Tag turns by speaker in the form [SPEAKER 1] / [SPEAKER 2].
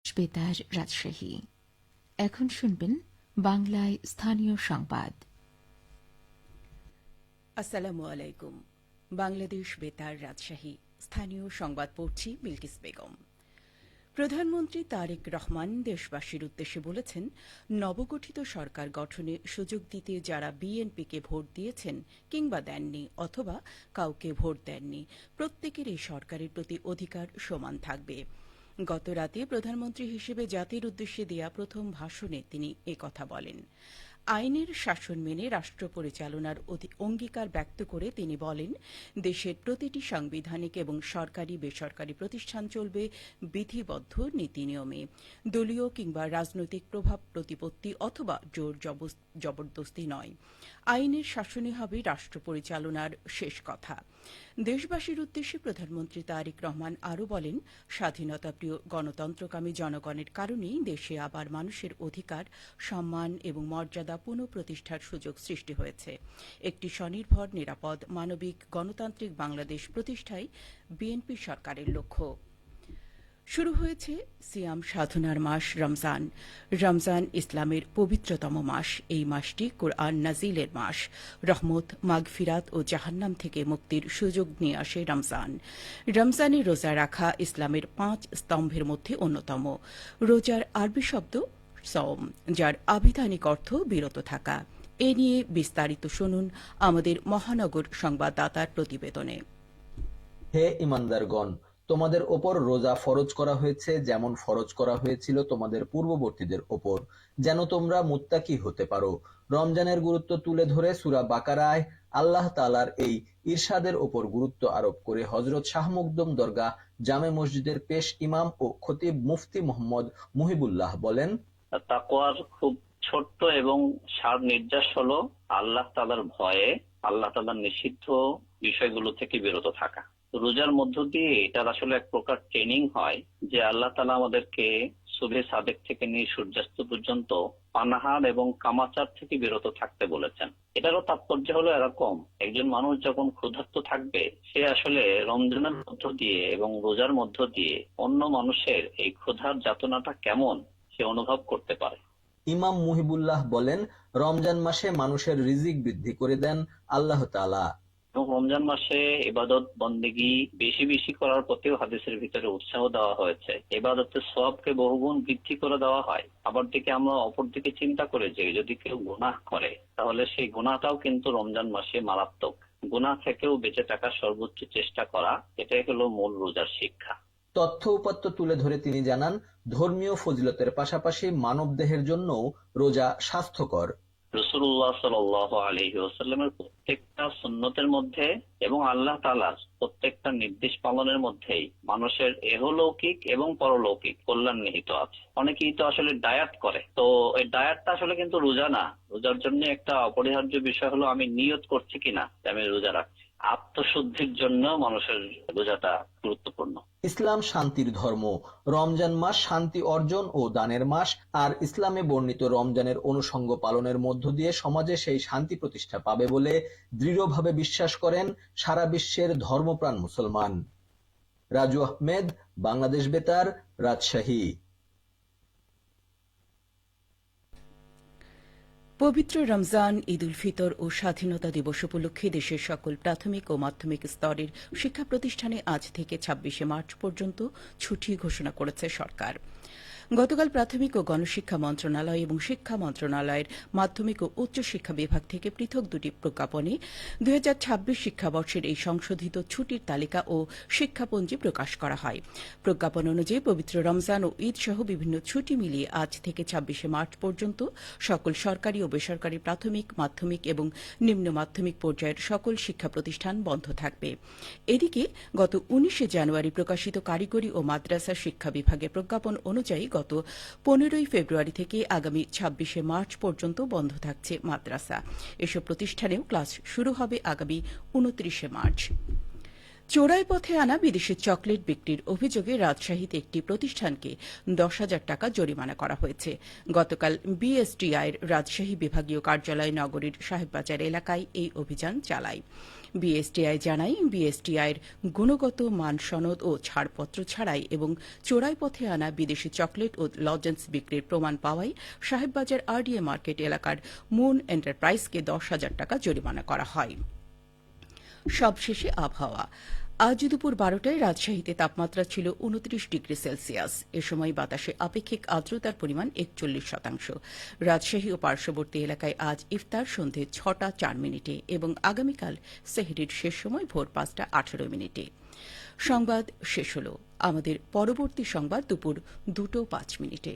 [SPEAKER 1] বেতার রাজশাহী। এখন শুনবেন বাংলায় স্থানীয় সংবাদ।
[SPEAKER 2] আসসালামু আলাইকুম। বাংলাদেশ বেতার রাজশাহী স্থানীয় সংবাদ পড়ছি বিলকিস বেগম। প্রধানমন্ত্রী তারেক রহমান দেশবাসীর উদ্দেশ্যে বলেছেন, নবগঠিত সরকার গঠনে সুযোগ দিতে যারা বিএনপিকে ভোট দিয়েছেন কিংবা দেননি অথবা কাউকে ভোট দেননি, প্রত্যেকের এই সরকারের প্রতি অধিকার সমান থাকবে। গত রাতে প্রধানমন্ত্রী হিসেবে জাতির উদ্দেশ্যে দেয়া প্রথম ভাষণে তিনি একথা বলেন। আইনের শাসন মেনে রাষ্ট্র পরিচালনার অঙ্গীকার ব্যক্ত করে তিনি বলেন, দেশের প্রতিটি সাংবিধানিক এবং সরকারি বেসরকারি প্রতিষ্ঠান চলবে বিধিবদ্ধ নীতি নিয়মে। দলীয় কিংবা রাজনৈতিক প্রভাব প্রতিপত্তি অথবা জোর জবরদস্তি নয়। আইনের শাসনই হবে রাষ্ট্র পরিচালনার শেষ কথা। দেশবাসীর উদ্দেশ্যে প্রধানমন্ত্রী তারেক রহমান আরও বলেন, স্বাধীনতাপ্রিয় গণতন্ত্রকামী জনগণের কারণেই দেশে আবার মানুষের অধিকার, সম্মান এবং মর্যাদা পুনঃপ্রতিষ্ঠার সুযোগ সৃষ্টি হয়েছে। একটি স্বনির্ভর, নিরাপদ, মানবিক, গণতান্ত্রিক বাংলাদেশ প্রতিষ্ঠাই বিএনপি সরকারের লক্ষ্য। শুরু হয়েছে সিয়াম সাধনার মাস রমজান। রমজান ইসলামের পবিত্রতম মাস। এই মাসটি কোরআন নাজিলের মাস। রহমত, মাগফিরাত ও জাহান্নাম থেকে মুক্তির সুযোগ নিয়ে আসে রমজান। রমজানে রোজা রাখা ইসলামের 5 স্তম্ভের মধ্যে অন্যতম। রোজার আরবি শব্দ সওম, যার আবিধানিক অর্থ বিরত থাকা। এ নিয়ে বিস্তারিত শুনুন আমাদের মহানগর সংবাদদাতার প্রতিবেদনে।
[SPEAKER 3] হে ঈমানদারগণ, তোমাদের ওপর রোজা ফরজ করা হয়েছে, যেমন ফরজ করা হয়েছিল তোমাদের পূর্ববর্তীদের ওপর, যেন তোমরা মুত্তাকি হতে পারো। রমজানের গুরুত্ব তুলে ধরে সূরা বাকারায় আল্লাহ তাআলার এই ইরশাদের ওপর গুরুত্ব আরোপ করে হযরত শাহ মখদুম দরগাহ জামে মসজিদের পেশ ইমাম ও খতিব মুফতি মোহাম্মদ মুহিবুল্লাহ বলেন,
[SPEAKER 4] তাকওয়ার খুব ছোট্ট এবং সার নির্যাস হলো আল্লাহ তাআলার ভয়ে, আল্লাহ তাআলার নিষিদ্ধ বিষয়গুলো থেকে বিরত থাকা। রোজার মধ্য দিয়ে এটার আসলে এক প্রকার ট্রেনিং হয় যে আল্লাহ তাআলা আমাদেরকে সুবহে সাদেক থেকে নিয়ে সূর্যাস্ত পর্যন্ত পানাহার এবং কামাচার থেকে বিরত থাকতে বলেছেন। এটারও তাৎপর্য হলো এরকম, একজন মানুষ যখন ক্ষুধার্ত থাকবে সে আসলে রমজানের মধ্য দিয়ে এবং রোজার মধ্য দিয়ে অন্য মানুষের এই ক্ষুধার যাতনাটা কেমন সে অনুভব করতে পারে।
[SPEAKER 3] ইমাম মুহিবুল্লাহ বলেন, রমজান মাসে মানুষের রিজিক বৃদ্ধি করে দেন আল্লাহ তাআলা।
[SPEAKER 4] এবং রমজান মাসে ইবাদত বন্দেগী বেশি বেশি করার প্রতিও হাদিসের ভিতরে উৎসাহ দেওয়া হয়েছে। ইবাদতের সওয়াবকে বহুগুণ বৃদ্ধি করে দেওয়া হয়। আবার দিকে আমরা অপর দিকে চিন্তা করে যে যদি কেউ গুনাহ করে তাহলে সেই গুনাহটাও কিন্তু রমজান মাসে মারাত্মক। গুনাহ থেকেও বেঁচে থাকার সর্বোচ্চ চেষ্টা করা, এটাই হলো মূল রোজার শিক্ষা।
[SPEAKER 3] তথ্য উপাত্ত তুলে ধরে তিনি জানান, ধর্মীয় ফজিলতের পাশাপাশি মানবদেহের জন্যও রোজা স্বাস্থ্যকর।
[SPEAKER 4] রাসূলুল্লাহ সাল্লাল্লাহু আলাইহি ওয়াসাল্লামের প্রত্যেকটা সুন্নতের মধ্যে এবং আল্লাহ তাআলার প্রত্যেকটা নির্দেশ পালনের মধ্যেই মানুষের ইহলৌকিক এবং পরলৌকিক কল্যাণ নিহিত আছে। অনেকেই তো আসলে ডায়েট করে, তো এই ডায়েটটা আসলে কিন্তু রোজা না। রোজার জন্য একটা অপরিহার্য বিষয় হলো আমি নিয়ত করছি কিনা যে আমি রোজা রাখছি। আত্মশুদ্ধির জন্য মানুষের রোজাটা গুরুত্বপূর্ণ।
[SPEAKER 3] ইসলাম শান্তির ধর্ম। রমজান মাস শান্তি অর্জন ও দানের মাস। আর ইসলামে বর্ণিত রমজানের অনুষঙ্গ পালনের মধ্য দিয়ে সমাজে সেই শান্তি প্রতিষ্ঠা পাবে বলে দৃঢ়ভাবে বিশ্বাস করেন সারা বিশ্বের ধর্মপ্রাণ মুসলমান। রাজু আহমেদ, বাংলাদেশ বেতার, রাজশাহী।
[SPEAKER 2] পবিত্র রমজান, ঈদ উল ফিতর ও স্বাধীনতা দিবস উপলক্ষে দেশের সকল প্রাথমিক ও মাধ্যমিক স্তরের শিক্ষা প্রতিষ্ঠানে আজ থেকে ২৬শে মার্চ পর্যন্ত ছুটি ঘোষণা করেছে সরকার। গতকাল প্রাথমিক ও গণশিক্ষা মন্ত্রণালয় এবং শিক্ষা মন্ত্রণালয়ের মাধ্যমিক ও উচ্চশিক্ষা বিভাগ থেকে পৃথক দুটি প্রজ্ঞাপনে ২০২৬ শিক্ষাবর্ষের এই সংশোধিত ছুটির তালিকা ও শিক্ষাপঞ্জি প্রকাশ করা হয়। প্রজ্ঞাপন অনুযায়ী পবিত্র রমজান ও ঈদ সহ বিভিন্ন ছুটি মিলিয়ে আজ থেকে ২৬শে মার্চ পর্যন্ত সকল সরকারি ও বেসরকারি প্রাথমিক, মাধ্যমিক এবং নিম্ন মাধ্যমিক পর্যায়ের সকল শিক্ষা প্রতিষ্ঠান বন্ধ থাকবে। এদিকে গত ১৯শে জানুয়ারি প্রকাশিত কারিগরি ও মাদ্রাসা শিক্ষা বিভাগের প্রজ্ঞাপন অনুযায়ী গত ১৫ই ফেব্রুয়ারি থেকে আগামী ২৬শে মার্চ পর্যন্ত বন্ধ থাকছে মাদ্রাসা। এসব প্রতিষ্ঠানেও ক্লাস শুরু হবে আগামী ২৯শে মার্চ। চোরাই পথে আনা বিদেশি চকলেট বিক্রির অভিযোগে রাজশাহীতে একটি প্রতিষ্ঠানকে ১০,০০০ টাকা জরিমানা করা হয়েছে। গতকাল বিএসটিআইয়ের রাজশাহী বিভাগীয় কার্যালয় নগরীর সাহেববাজার এলাকায় এই অভিযান চালায়। বিএসটিআই জানায়, বিএসটিআইয়ের গুণগত মান সনদ ও ছাড়পত্র ছাড়াই এবং চোরাই পথে আনা বিদেশি চকলেট ও লজেন্স বিক্রির প্রমাণ পাওয়ায় সাহেববাজার আরডিএ মার্কেট এলাকার মুন এন্টারপ্রাইজকে 10,000 টাকা জরিমানা করা হয়। সবশেষে আবহাওয়া। আজ দুপুর 12টায় রাজশাহীতে তাপমাত্রা ছিল 29 ডিগ্রি সেলসিয়াস। এ সময় বাতাসে আপেক্ষিক আর্দ্রতার পরিমাণ 41%। রাজশাহী ও পার্শ্ববর্তী এলাকায় আজ ইফতার সন্ধে 6টা 4 মিনিটে এবং আগামীকাল সেহরির শেষ সময় ভোর 5টা 18 মিনিটে। সংবাদ শেষ হল। আমাদের পরবর্তী সংবাদ দুপুর 2টা 5 মিনিটে।